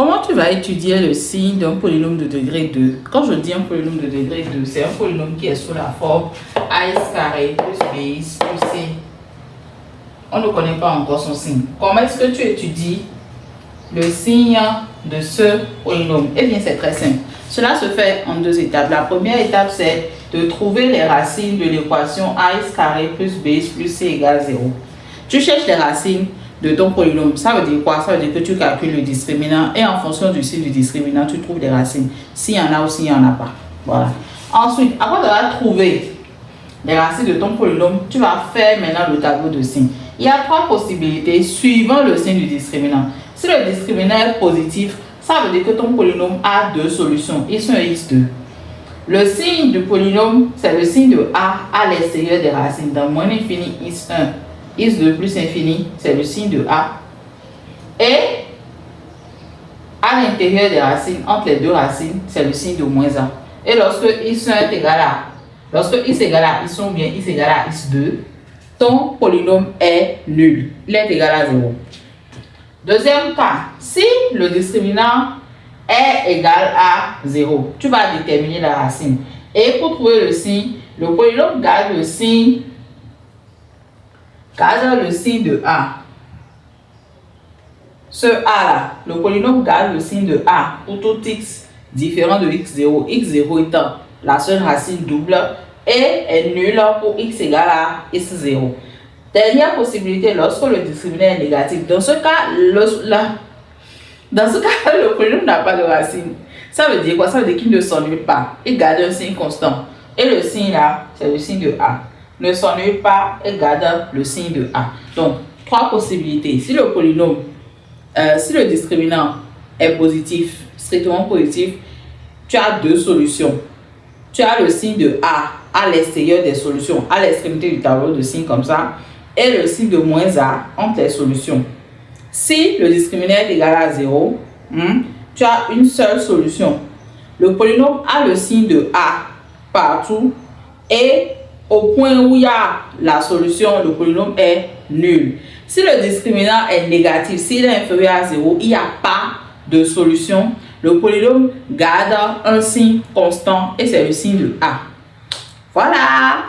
Comment tu vas étudier le signe d'un polynôme de degré 2? Quand je dis un polynôme de degré 2, c'est un polynôme qui est sous la forme ax carré plus bx plus c. On ne connaît pas encore son signe. Comment est-ce que tu étudies le signe de ce polynôme? Eh bien, c'est très simple. Cela se fait en deux étapes. La première étape, c'est de trouver les racines de l'équation ax carré plus bx plus c égale 0. Tu cherches les racines de ton polynôme. Ça veut dire quoi? Ça veut dire que tu calcules le discriminant et en fonction du signe du discriminant, tu trouves les racines. S'il y en a ou s'il n'y en a pas. Voilà. Ensuite, après d'avoir trouvé les racines de ton polynôme, tu vas faire maintenant le tableau de signes. Il y a trois possibilités suivant le signe du discriminant. Si le discriminant est positif, ça veut dire que ton polynôme a deux solutions, x1 et x2. Le signe du polynôme, c'est le signe de a à l'extérieur des racines. Dans moins l'infini x1, x2 plus infini, c'est le signe de a. Et à l'intérieur des racines, entre les deux racines, c'est le signe de moins a. Et lorsque x1 est égal à, lorsque x égale à x1 ou bien x égale à x2, ton polynôme est nul. Il est égal à 0. Deuxième cas, si le discriminant est égal à 0, tu vas déterminer la racine. Et pour trouver le signe, le polynôme garde le signe de a. Ce a-là, le polynôme garde le signe de a pour tout x différent de x0. x0 étant la seule racine double et est nul pour x égale à x0. Dernière possibilité, lorsque le discriminant est négatif. Dans ce cas, le polynôme n'a pas de racine. Ça veut dire quoi? Ça veut dire qu'il ne s'ennuie pas. Il garde un signe constant. Et le signe là, c'est le signe de a. Ne s'ennuie pas et garde le signe de a. Donc, trois possibilités. Si le polynôme, si le discriminant est positif, strictement positif, tu as deux solutions. Tu as le signe de a à l'extérieur des solutions, à l'extrémité du tableau de signes comme ça, et le signe de moins a entre les solutions. Si le discriminant est égal à 0, tu as une seule solution. Le polynôme a le signe de a partout et au point où il y a la solution, le polynôme est nul. Si le discriminant est négatif, s'il est inférieur à 0, il n'y a pas de solution. Le polynôme garde un signe constant et c'est le signe de a. Voilà!